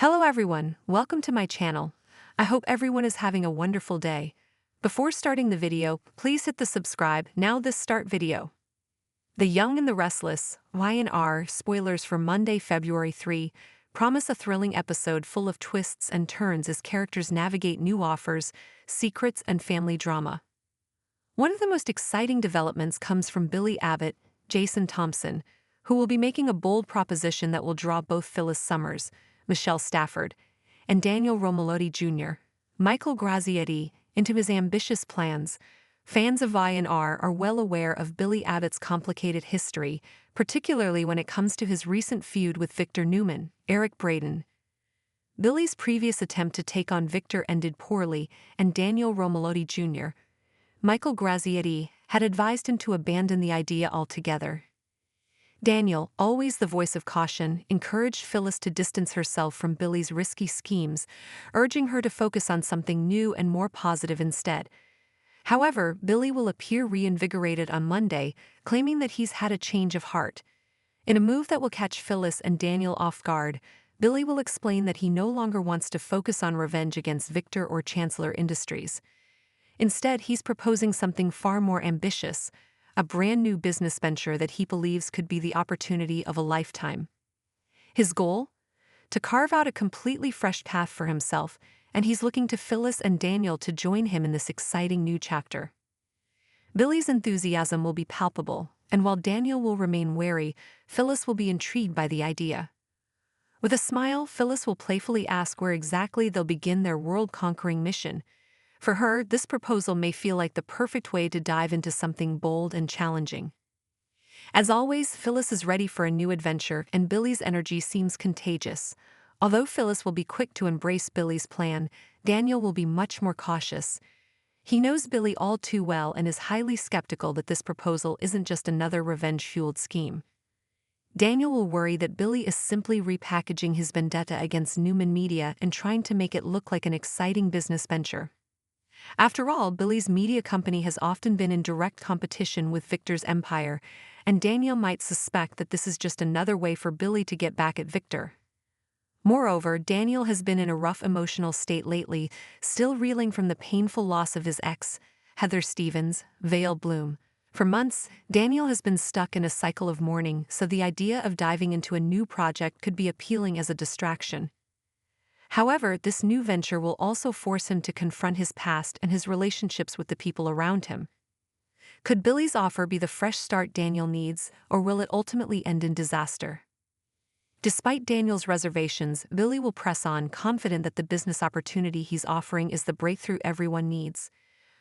Hello everyone, welcome to my channel. I hope everyone is having a wonderful day. Before starting the video, please hit the subscribe. Now this start video. The Young and the Restless, Y&R, spoilers for Monday, February 3, promise a thrilling episode full of twists and turns as characters navigate new offers, secrets, and family drama. One of the most exciting developments comes from Billy Abbott, Jason Thompson, who will be making a bold proposition that will draw both Phyllis Summers, Michelle Stafford, and Daniel Romalotti Jr., Michael Grazietti, into his ambitious plans. Fans of Y&R are well aware of Billy Abbott's complicated history, particularly when it comes to his recent feud with Victor Newman, Eric Braeden. Billy's previous attempt to take on Victor ended poorly, and Daniel Romalotti Jr., Michael Grazietti, had advised him to abandon the idea altogether. Daniel, always the voice of caution, encouraged Phyllis to distance herself from Billy's risky schemes, urging her to focus on something new and more positive instead. However, Billy will appear reinvigorated on Monday, claiming that he's had a change of heart. In a move that will catch Phyllis and Daniel off guard, Billy will explain that he no longer wants to focus on revenge against Victor or Chancellor Industries. Instead, he's proposing something far more ambitious, a brand new business venture that he believes could be the opportunity of a lifetime. His goal? To carve out a completely fresh path for himself, and he's looking to Phyllis and Daniel to join him in this exciting new chapter. Billy's enthusiasm will be palpable, and while Daniel will remain wary, Phyllis will be intrigued by the idea. With a smile, Phyllis will playfully ask where exactly they'll begin their world-conquering mission. For her, this proposal may feel like the perfect way to dive into something bold and challenging. As always, Phyllis is ready for a new adventure, and Billy's energy seems contagious. Although Phyllis will be quick to embrace Billy's plan, Daniel will be much more cautious. He knows Billy all too well and is highly skeptical that this proposal isn't just another revenge-fueled scheme. Daniel will worry that Billy is simply repackaging his vendetta against Newman Media and trying to make it look like an exciting business venture. After all, Billy's media company has often been in direct competition with Victor's empire, and Daniel might suspect that this is just another way for Billy to get back at Victor. Moreover, Daniel has been in a rough emotional state lately, still reeling from the painful loss of his ex, Heather Stevens, Vale Bloom. For months, Daniel has been stuck in a cycle of mourning, so the idea of diving into a new project could be appealing as a distraction. However, this new venture will also force him to confront his past and his relationships with the people around him. Could Billy's offer be the fresh start Daniel needs, or will it ultimately end in disaster? Despite Daniel's reservations, Billy will press on, confident that the business opportunity he's offering is the breakthrough everyone needs.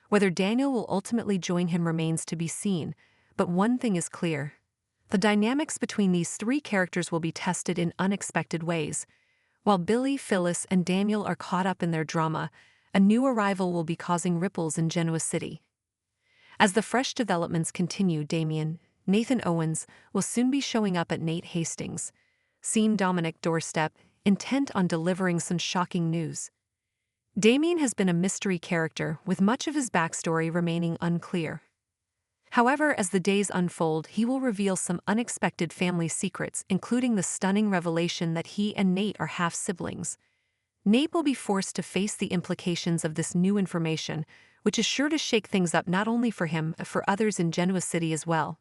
Whether Daniel will ultimately join him remains to be seen, but one thing is clear. The dynamics between these three characters will be tested in unexpected ways. While Billy, Phyllis, and Daniel are caught up in their drama, a new arrival will be causing ripples in Genoa City. As the fresh developments continue, Nathan Owens, will soon be showing up at Nate Hastings' Dominic doorstep, intent on delivering some shocking news. Damien has been a mystery character, with much of his backstory remaining unclear. However, as the days unfold, he will reveal some unexpected family secrets, including the stunning revelation that he and Nate are half-siblings. Nate will be forced to face the implications of this new information, which is sure to shake things up not only for him but for others in Genoa City as well.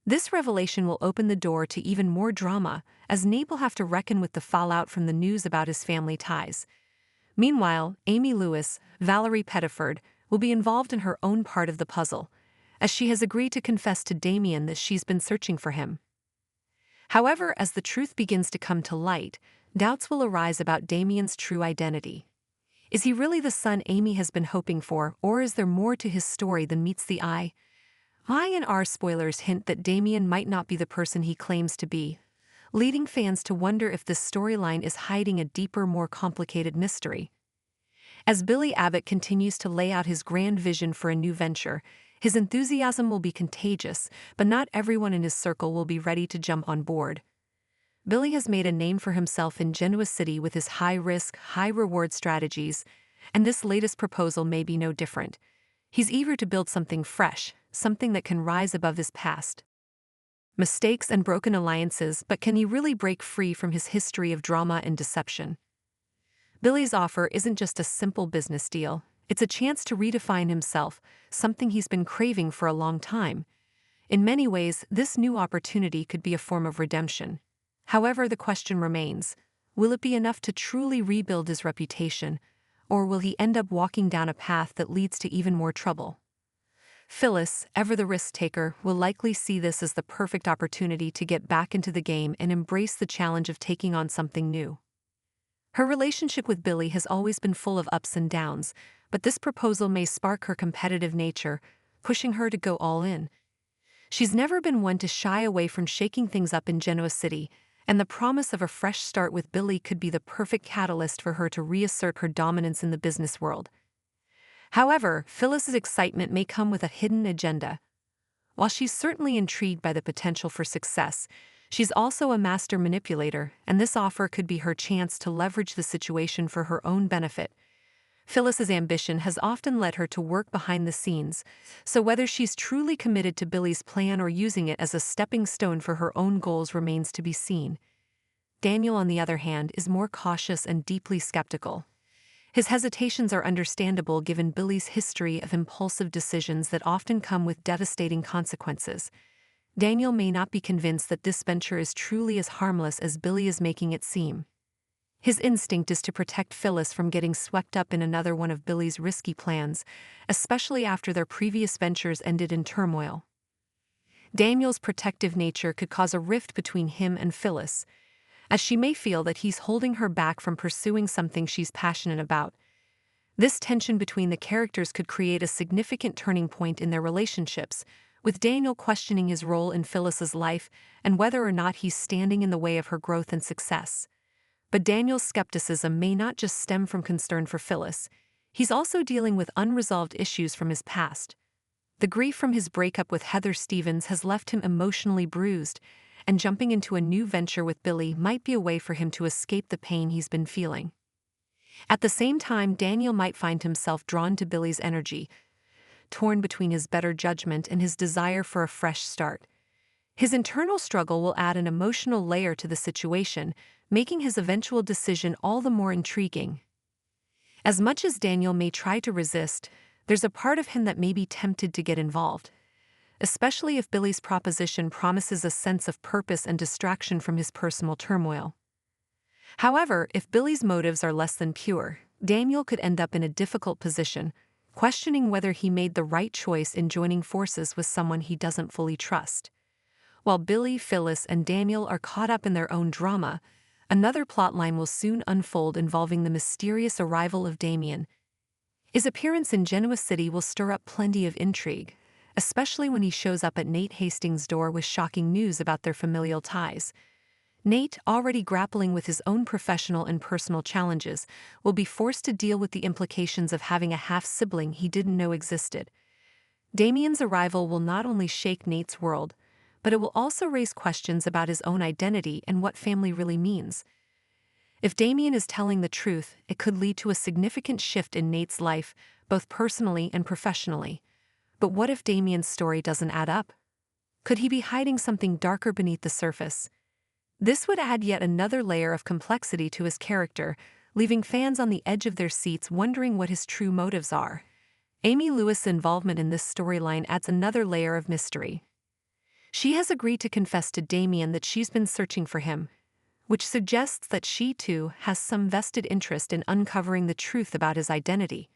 This revelation will open the door to even more drama, as Nate will have to reckon with the fallout from the news about his family ties. Meanwhile, Amy Lewis, Valerie Pettiford, will be involved in her own part of the puzzle, as she has agreed to confess to Damien that she's been searching for him. However, as the truth begins to come to light, doubts will arise about Damien's true identity. Is he really the son Amy has been hoping for, or is there more to his story than meets the eye? Y&R spoilers hint that Damien might not be the person he claims to be, leading fans to wonder if this storyline is hiding a deeper, more complicated mystery. As Billy Abbott continues to lay out his grand vision for a new venture, his enthusiasm will be contagious, but not everyone in his circle will be ready to jump on board. Billy has made a name for himself in Genoa City with his high-risk, high-reward strategies, and this latest proposal may be no different. He's eager to build something fresh, something that can rise above his past. mistakes, and broken alliances, but can he really break free from his history of drama and deception? Billy's offer isn't just a simple business deal, it's a chance to redefine himself, something he's been craving for a long time. In many ways, this new opportunity could be a form of redemption. However, the question remains, will it be enough to truly rebuild his reputation, or will he end up walking down a path that leads to even more trouble? Phyllis, ever the risk-taker, will likely see this as the perfect opportunity to get back into the game and embrace the challenge of taking on something new. Her relationship with Billy has always been full of ups and downs, but this proposal may spark her competitive nature, pushing her to go all in. She's never been one to shy away from shaking things up in Genoa City, and the promise of a fresh start with Billy could be the perfect catalyst for her to reassert her dominance in the business world. However, Phyllis's excitement may come with a hidden agenda. While she's certainly intrigued by the potential for success, she's also a master manipulator, and this offer could be her chance to leverage the situation for her own benefit. Phyllis's ambition has often led her to work behind the scenes, so whether she's truly committed to Billy's plan or using it as a stepping stone for her own goals remains to be seen. Daniel, on the other hand, is more cautious and deeply skeptical. His hesitations are understandable given Billy's history of impulsive decisions that often come with devastating consequences. Daniel may not be convinced that this venture is truly as harmless as Billy is making it seem. His instinct is to protect Phyllis from getting swept up in another one of Billy's risky plans, especially after their previous ventures ended in turmoil. Daniel's protective nature could cause a rift between him and Phyllis, as she may feel that he's holding her back from pursuing something she's passionate about. This tension between the characters could create a significant turning point in their relationships, with Daniel questioning his role in Phyllis's life and whether or not he's standing in the way of her growth and success. But Daniel's skepticism may not just stem from concern for Phyllis. He's also dealing with unresolved issues from his past. The grief from his breakup with Heather Stevens has left him emotionally bruised, and jumping into a new venture with Billy might be a way for him to escape the pain he's been feeling. At the same time, Daniel might find himself drawn to Billy's energy, torn between his better judgment and his desire for a fresh start. His internal struggle will add an emotional layer to the situation, making his eventual decision all the more intriguing. As much as Daniel may try to resist, there's a part of him that may be tempted to get involved, especially if Billy's proposition promises a sense of purpose and distraction from his personal turmoil. However, if Billy's motives are less than pure, Daniel could end up in a difficult position, questioning whether he made the right choice in joining forces with someone he doesn't fully trust. While Billy, Phyllis, and Daniel are caught up in their own drama, another plotline will soon unfold involving the mysterious arrival of Damien. His appearance in Genoa City will stir up plenty of intrigue, especially when he shows up at Nate Hastings' door with shocking news about their familial ties. Nate, already grappling with his own professional and personal challenges, will be forced to deal with the implications of having a half-sibling he didn't know existed. Damien's arrival will not only shake Nate's world, but it will also raise questions about his own identity and what family really means. If Damien is telling the truth, it could lead to a significant shift in Nate's life, both personally and professionally. But what if Damien's story doesn't add up? Could he be hiding something darker beneath the surface? This would add yet another layer of complexity to his character, leaving fans on the edge of their seats wondering what his true motives are. Amy Lewis' involvement in this storyline adds another layer of mystery. She has agreed to confess to Damien that she's been searching for him, which suggests that she too has some vested interest in uncovering the truth about his identity.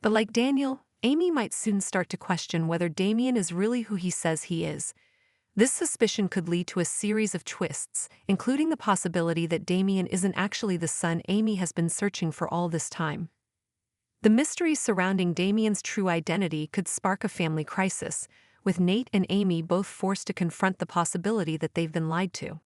But like Daniel, Amy might soon start to question whether Damien is really who he says he is. This suspicion could lead to a series of twists, including the possibility that Damien isn't actually the son Amy has been searching for all this time. The mysteries surrounding Damien's true identity could spark a family crisis, with Nate and Amy both forced to confront the possibility that they've been lied to.